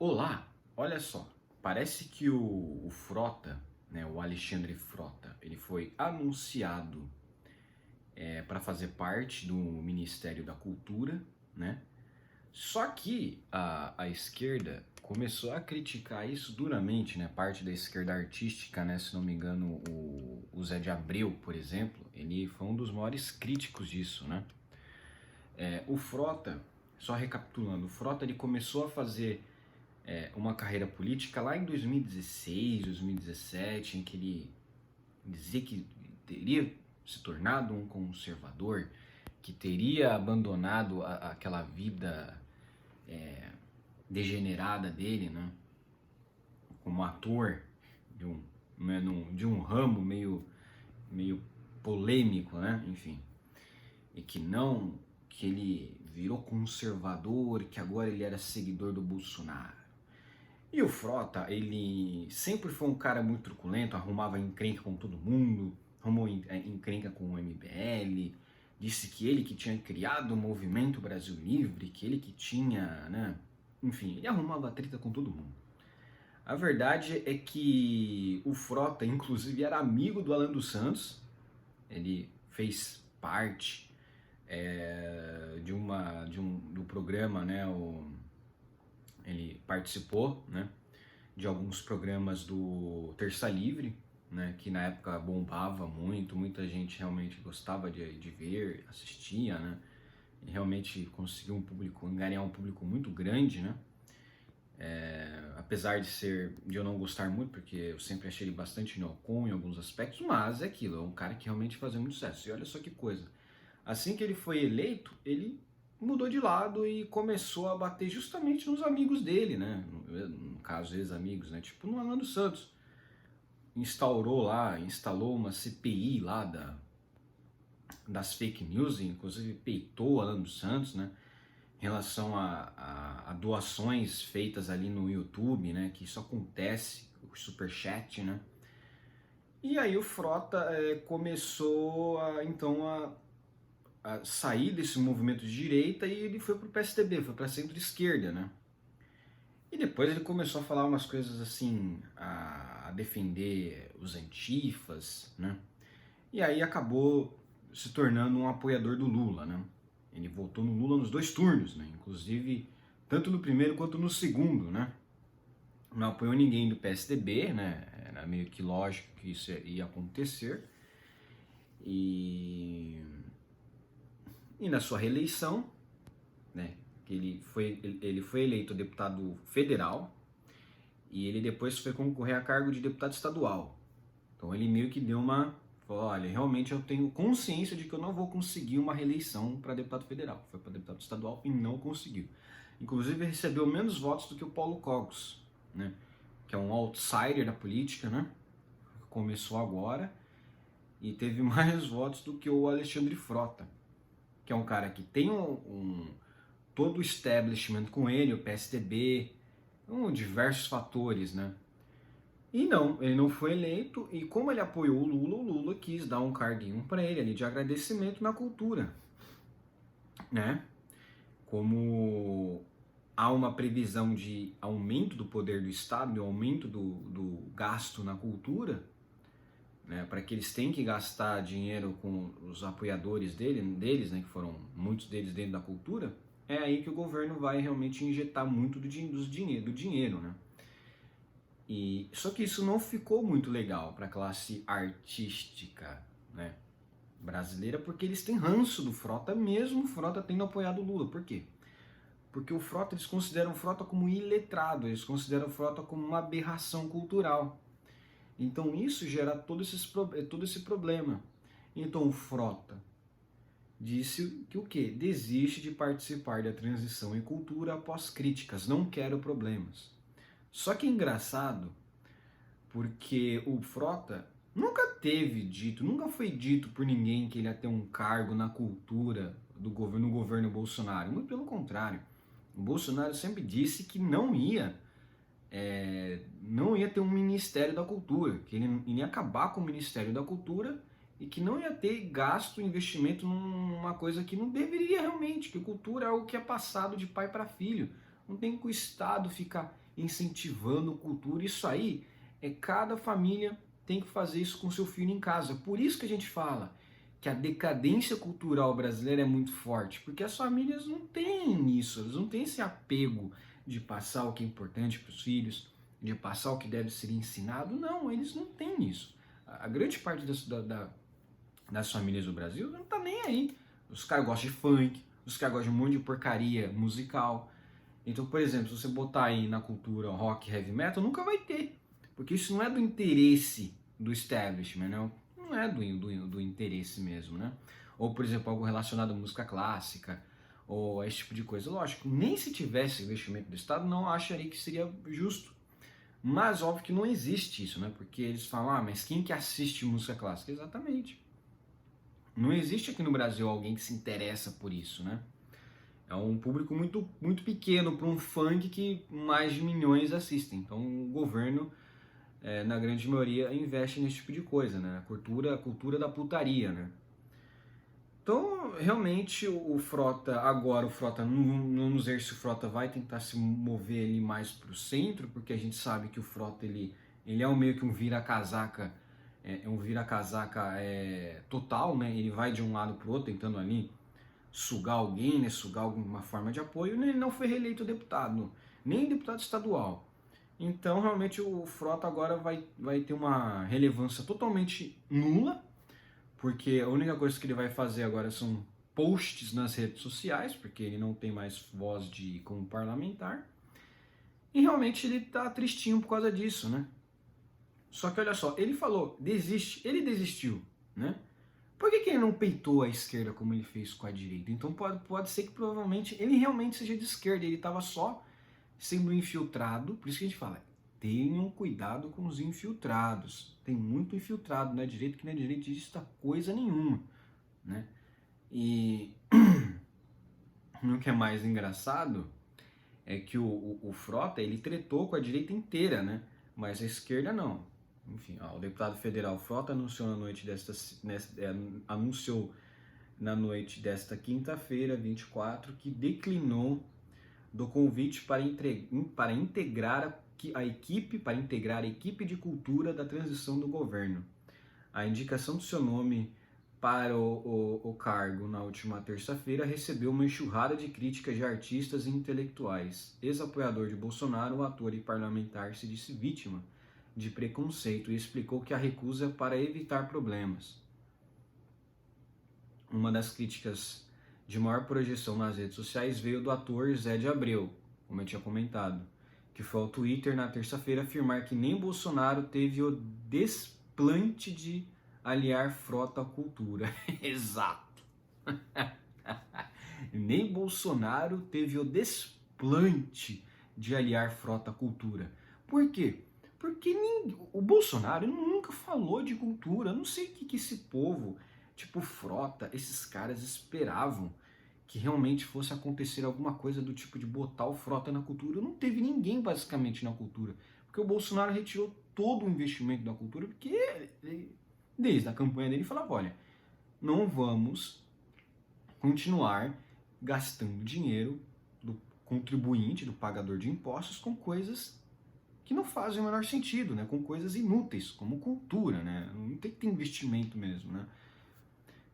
Olá, olha só, parece que o Frota, né, o Alexandre Frota, ele foi anunciado para fazer parte do Ministério da Cultura, né? Só que a esquerda começou a criticar isso duramente, né? Parte da esquerda artística, né? Se não me engano, o Zé de Abreu, por exemplo, ele foi um dos maiores críticos disso, né? O Frota, só recapitulando, o Frota ele começou a fazer uma carreira política lá em 2016, 2017, em que ele dizia que teria se tornado um conservador, que teria abandonado aquela vida degenerada dele, né, como ator de de um ramo meio polêmico, né, enfim, e que ele virou conservador, que agora ele era seguidor do Bolsonaro. E o Frota, ele sempre foi um cara muito truculento, arrumava encrenca com todo mundo, arrumou encrenca com o MBL, disse que ele que tinha criado o movimento Brasil Livre, que ele que tinha, né? Enfim, ele arrumava treta com todo mundo. A verdade é que o Frota, inclusive, era amigo do Alan dos Santos, ele fez parte do programa, né? Ele participou, né? De alguns programas do Terça Livre, né, que na época bombava muito, muita gente realmente gostava de ver, assistia, né, e realmente conseguiu angariar um público muito grande, né, apesar de eu não gostar muito, porque eu sempre achei ele bastante neocon em alguns aspectos, mas é aquilo, é um cara que realmente fazia muito sucesso. E olha só que coisa, assim que ele foi eleito, ele mudou de lado e começou a bater justamente nos amigos dele, né? No caso, ex-amigos, né? Tipo no Alan dos Santos. Instalou uma CPI lá das fake news, inclusive peitou o Alan dos Santos, né? Em relação a doações feitas ali no YouTube, né? Que isso acontece, o Superchat, né? E aí o Frota começou a sair desse movimento de direita e ele foi pro PSDB, foi pra centro-esquerda, né? E depois ele começou a falar umas coisas assim, a defender os antifas, né? E aí acabou se tornando um apoiador do Lula, né? Ele votou no Lula nos dois turnos, né? Inclusive, tanto no primeiro quanto no segundo, né? Não apoiou ninguém do PSDB, né? Era meio que lógico que isso ia acontecer. E na sua reeleição, né? Ele foi eleito deputado federal e ele depois foi concorrer a cargo de deputado estadual. Então ele meio que deu falou, olha, realmente eu tenho consciência de que eu não vou conseguir uma reeleição para deputado federal. Foi para deputado estadual e não conseguiu. Inclusive recebeu menos votos do que o Paulo Cogos, né? Que é um outsider da política, né? Começou agora e teve mais votos do que o Alexandre Frota, que é um cara que tem todo o establishment com ele, o PSDB, diversos fatores, né? E não, ele não foi eleito, e como ele apoiou o Lula quis dar um carguinho para ele ali de agradecimento na cultura, né? Como há uma previsão de aumento do poder do Estado, de aumento do gasto na cultura, né, para que eles tenham que gastar dinheiro com os apoiadores deles, né, que foram muitos deles dentro da cultura, é aí que o governo vai realmente injetar muito do dinheiro, né? Só que isso não ficou muito legal para a classe artística, né, brasileira, porque eles têm ranço do Frota, mesmo o Frota tendo apoiado o Lula. Por quê? Porque o Frota, eles consideram o Frota como iletrado, eles consideram o Frota como uma aberração cultural. Então isso gera todo esse problema. Então o Frota disse que o quê? Desiste de participar da transição em cultura após críticas, não quero problemas. Só que é engraçado, porque o Frota nunca foi dito por ninguém que ele ia ter um cargo na cultura no governo Bolsonaro. Muito pelo contrário. O Bolsonaro sempre disse que não ia ter um Ministério da Cultura, que ele ia acabar com o Ministério da Cultura e que não ia ter gasto, investimento numa coisa que não deveria realmente, que cultura é algo que é passado de pai para filho. Não tem que o Estado ficar incentivando cultura. Isso aí cada família tem que fazer isso com seu filho em casa. Por isso que a gente fala que a decadência cultural brasileira é muito forte, porque as famílias não têm isso, elas não têm esse apego de passar o que é importante para os filhos, de passar o que deve ser ensinado. Não, eles não têm isso. A grande parte das famílias do Brasil não tá nem aí. Os caras gostam de funk, os caras gostam de um monte de porcaria musical. Então, por exemplo, se você botar aí na cultura rock, heavy metal, nunca vai ter. Porque isso não é do interesse do establishment, não é do interesse mesmo, né? Ou, por exemplo, algo relacionado à música clássica, ou a esse tipo de coisa. Lógico, nem se tivesse investimento do Estado, não acharia que seria justo. Mas óbvio que não existe isso, né? Porque eles falam, mas quem que assiste música clássica? Exatamente. Não existe aqui no Brasil alguém que se interessa por isso, né? É um público muito, muito pequeno para um funk que mais de milhões assistem. Então o governo, na grande maioria, investe nesse tipo de coisa, né? A cultura da putaria, né? Então, realmente, o Frota, não sei se o Frota vai tentar se mover ali mais para o centro, porque a gente sabe que o Frota, ele é meio que um vira-casaca, total, né? Ele vai de um lado para o outro, tentando ali sugar alguém, né? Sugar alguma forma de apoio. Ele não foi reeleito deputado, nem deputado estadual. Então, realmente, o Frota agora vai ter uma relevância totalmente nula, porque a única coisa que ele vai fazer agora são posts nas redes sociais, porque ele não tem mais voz como parlamentar. E realmente ele tá tristinho por causa disso, né? Só que olha só, ele falou, ele desistiu, né? Por que ele não peitou a esquerda como ele fez com a direita? Então pode ser que provavelmente ele realmente seja de esquerda, ele estava só sendo infiltrado, por isso que a gente fala, tenham cuidado com os infiltrados. Tem muito infiltrado na direita que não é direitista coisa nenhuma, né? E o que é mais engraçado é que o Frota, ele tretou com a direita inteira, né? Mas a esquerda não. Enfim, o deputado federal Frota anunciou na noite desta quinta-feira, 24, que declinou do convite para integrar a equipe de cultura da transição do governo. A indicação do seu nome para o cargo na última terça-feira recebeu uma enxurrada de críticas de artistas e intelectuais. Ex-apoiador de Bolsonaro, o ator e parlamentar se disse vítima de preconceito e explicou que a recusa é para evitar problemas. Uma das críticas de maior projeção nas redes sociais veio do ator Zé de Abreu, como eu tinha comentado, que foi ao Twitter na terça-feira afirmar que nem Bolsonaro teve o desplante de aliar Frota à cultura. Exato. Nem Bolsonaro teve o desplante de aliar Frota à cultura. Por quê? Porque o Bolsonaro nunca falou de cultura. Eu não sei o que esse povo, tipo Frota, esses caras esperavam que realmente fosse acontecer alguma coisa do tipo de botar o Frota na cultura. Não teve ninguém basicamente na cultura, porque o Bolsonaro retirou todo o investimento da cultura, porque desde a campanha dele falava, olha, não vamos continuar gastando dinheiro do contribuinte, do pagador de impostos, com coisas que não fazem o menor sentido, né? Com coisas inúteis, como cultura, né? Não tem que ter investimento mesmo, né?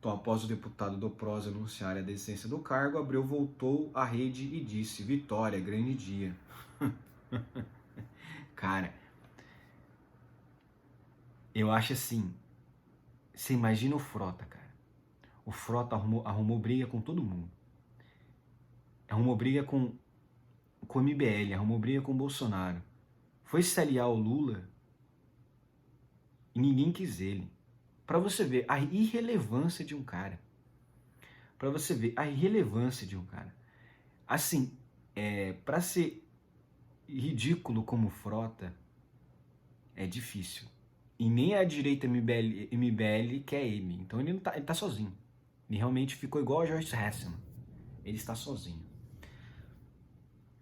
Então, após o deputado do PROS anunciar a desistência do cargo, Abreu voltou à rede e disse, vitória, grande dia. Cara, eu acho assim, você imagina o Frota, cara. O Frota arrumou briga com todo mundo. Arrumou briga com o MBL, arrumou briga com o Bolsonaro. Foi se aliar ao Lula e ninguém quis ele. Pra você ver a irrelevância de um cara. Pra você ver a irrelevância de um cara. Assim, pra ser ridículo como Frota, é difícil. E nem a direita MBL quer ele. Então ele tá sozinho. Ele realmente ficou igual a George Hesselman. Ele está sozinho.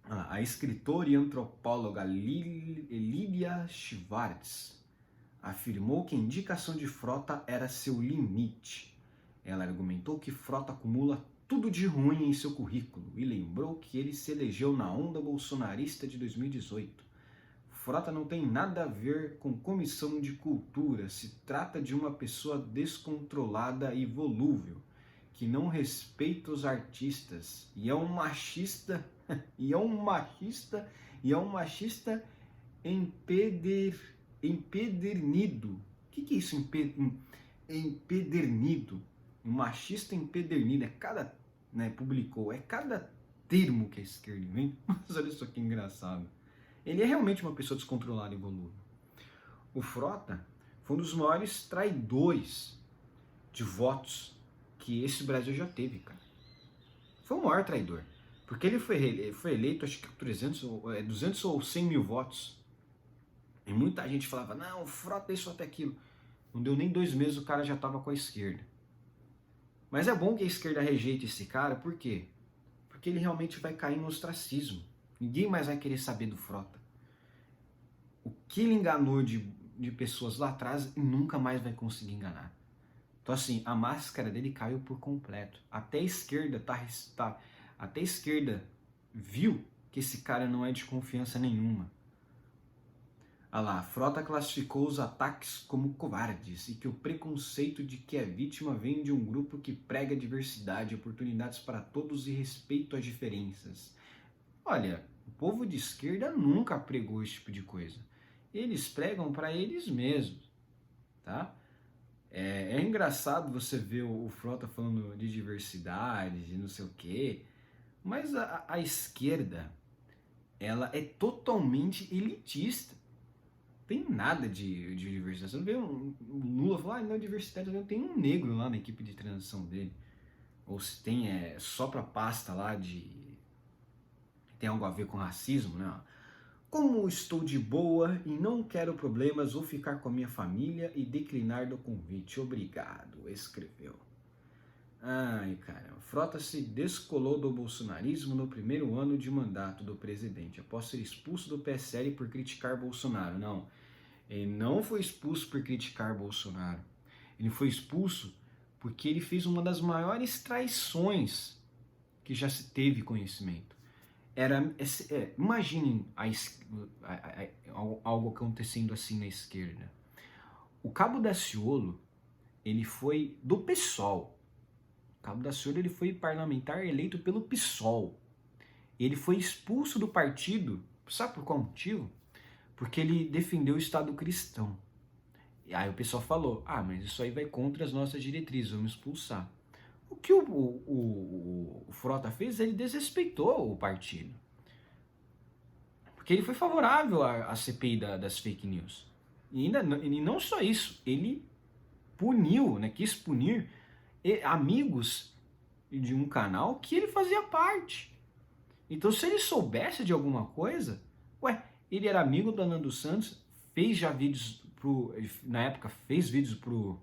A escritora e antropóloga Lilia Schwartz afirmou que a indicação de Frota era seu limite. Ela argumentou que Frota acumula tudo de ruim em seu currículo e lembrou que ele se elegeu na onda bolsonarista de 2018. Frota não tem nada a ver com comissão de cultura, se trata de uma pessoa descontrolada e volúvel, que não respeita os artistas, e é um machista, e é um machista empedernido. O que é isso, empedernido? Um machista empedernido, publicou, é cada termo que a esquerda inventa. Mas olha só que engraçado. Ele é realmente uma pessoa descontrolada e volúvel. O Frota foi um dos maiores traidores de votos que esse Brasil já teve, cara. Foi o maior traidor. Porque ele foi eleito, acho que com 200 ou 100 mil votos. E muita gente falava, não, o Frota é isso até aquilo. Não deu nem 2 meses, o cara já estava com a esquerda. Mas é bom que a esquerda rejeite esse cara, por quê? Porque ele realmente vai cair no ostracismo. Ninguém mais vai querer saber do Frota. O que ele enganou de pessoas lá atrás, nunca mais vai conseguir enganar. Então assim, a máscara dele caiu por completo. Até a esquerda até a esquerda viu que esse cara não é de confiança nenhuma. Ah lá, a Frota classificou os ataques como covardes e que o preconceito de que a vítima vem de um grupo que prega diversidade, oportunidades para todos e respeito às diferenças. Olha, o povo de esquerda nunca pregou esse tipo de coisa. Eles pregam para eles mesmos, tá? É engraçado você ver o Frota falando de diversidade, de não sei o quê, mas a esquerda, ela é totalmente elitista. Tem nada de diversidade. Você não vê o Lula falar, não é diversidade, não tem um negro lá na equipe de transição dele. Ou se tem só pra pasta lá tem algo a ver com racismo, né? Como estou de boa e não quero problemas, vou ficar com a minha família e declinar do convite. Obrigado, escreveu. Ai, cara, Frota se descolou do bolsonarismo no primeiro ano de mandato do presidente, após ser expulso do PSL por criticar Bolsonaro. Não, ele não foi expulso por criticar Bolsonaro. Ele foi expulso porque ele fez uma das maiores traições que já se teve conhecimento. Imaginem algo acontecendo assim na esquerda. O Cabo Daciolo, ele foi do PSOL. O Cabo Daciolo, ele foi parlamentar eleito pelo PSOL. Ele foi expulso do partido, sabe por qual motivo? Porque ele defendeu o Estado cristão. E aí o pessoal falou, mas isso aí vai contra as nossas diretrizes, vamos expulsar. O que o Frota fez, ele desrespeitou o partido. Porque ele foi favorável à CPI das fake news. E não só isso, ele puniu, quis punir amigos de um canal que ele fazia parte. Então, se ele soubesse de alguma coisa, ele era amigo do Nando Santos, fez já vídeos na época fez vídeos pro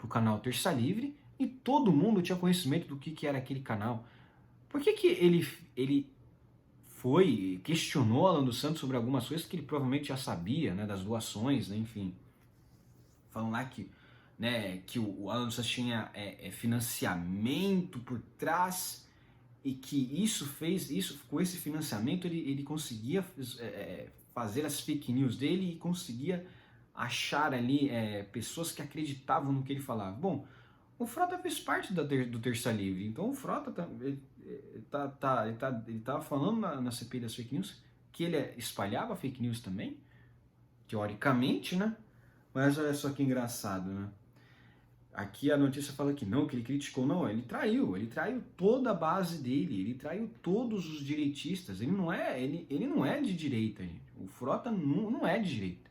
canal Terça Livre, e todo mundo tinha conhecimento do que era aquele canal. Por que ele questionou Alan dos Santos sobre algumas coisas que ele provavelmente já sabia, das doações, enfim. Falando lá que o Alan dos Santos tinha financiamento por trás, e que com esse financiamento ele conseguia fazer as fake news dele e conseguia achar ali pessoas que acreditavam no que ele falava. Bom, o Frota fez parte do Terça Livre, então o Frota ele tava falando na CPI das fake news que ele espalhava fake news também, teoricamente, né? Mas olha só que engraçado, né? Aqui a notícia fala que não, que ele criticou, não, ele traiu toda a base dele, ele traiu todos os direitistas, ele não é de direita, gente. O Frota não é de direita,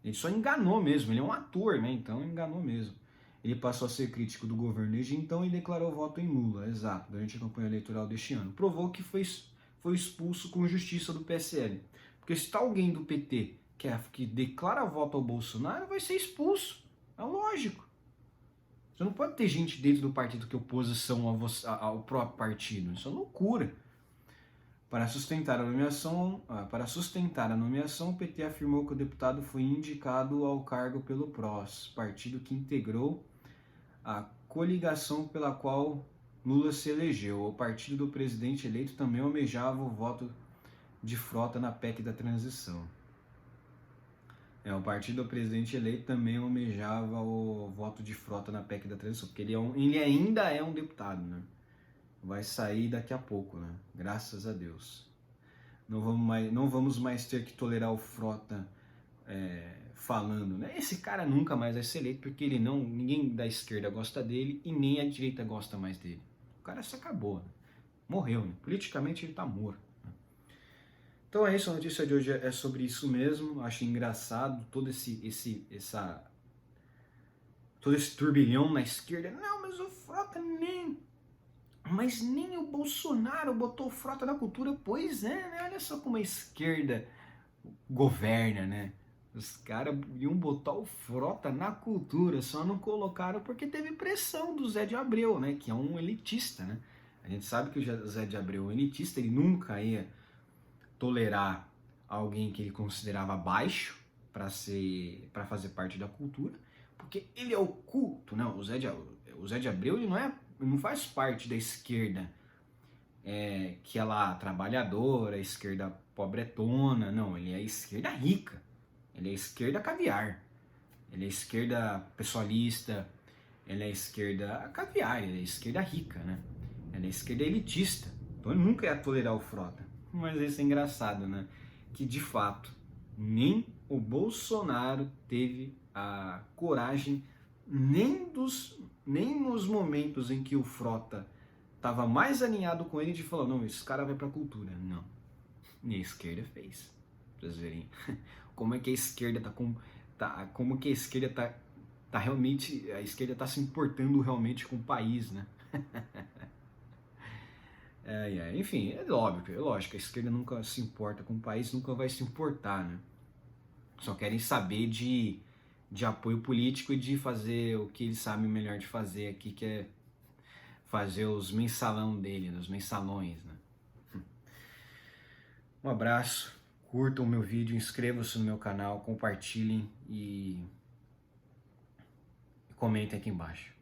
ele só enganou mesmo, ele é um ator, né? Então enganou mesmo. Ele passou a ser crítico do governo desde então e declarou voto em Lula, exato, durante a campanha eleitoral deste ano. Provou que foi expulso com justiça do PSL. Porque se tá alguém do PT que declara voto ao Bolsonaro, vai ser expulso. É lógico. Você não pode ter gente dentro do partido que é oposição ao próprio partido. Isso é loucura. Para sustentar a nomeação, o PT afirmou que o deputado foi indicado ao cargo pelo PROS, partido que integrou a coligação pela qual Lula se elegeu. O partido do presidente eleito também almejava o voto de Frota na PEC da transição. O partido do presidente eleito também almejava o voto de Frota na PEC da transição, porque ele ainda é um deputado, né? Vai sair daqui a pouco, né? Graças a Deus. Não vamos mais ter que tolerar o Frota falando, né? Esse cara nunca mais vai ser eleito, porque ninguém da esquerda gosta dele e nem a direita gosta mais dele. O cara se acabou, né? Morreu, né? Politicamente ele tá morto. Né? Então é isso, a notícia de hoje é sobre isso mesmo. Acho engraçado todo esse turbilhão na esquerda. Não, mas o Frota Mas nem o Bolsonaro botou Frota na cultura. Pois é, né? Olha só como a esquerda governa, né? Os caras iam botar o Frota na cultura, só não colocaram porque teve pressão do Zé de Abreu, né? Que é um elitista, né? A gente sabe que o Zé de Abreu é um elitista, ele nunca ia tolerar alguém que ele considerava baixo para fazer parte da cultura, porque ele é o culto, né? O Zé de Abreu ele não faz parte da esquerda que é lá trabalhadora, esquerda pobretona, não, ele é a esquerda rica, ele é a esquerda caviar, ele é a esquerda pessoalista, ele é a esquerda caviar, ele é a esquerda rica, né? Ele é a esquerda elitista, então ele nunca ia tolerar o Frota. Mas isso é engraçado, né? Que de fato nem o Bolsonaro teve a coragem, nem nos momentos em que o Frota estava mais alinhado com ele, de falar, não, esse cara vai pra cultura. Não. Nem a esquerda fez. Pra vocês verem como é que a esquerda como que a esquerda tá realmente, a esquerda tá se importando realmente com o país, né? Enfim, é lógico, a esquerda nunca se importa com o país, nunca vai se importar, né? Só querem saber de apoio político e de fazer o que eles sabem melhor de fazer aqui, que é fazer os mensalão dele, os mensalões, né? Um abraço, curtam o meu vídeo, inscrevam-se no meu canal, compartilhem e comentem aqui embaixo.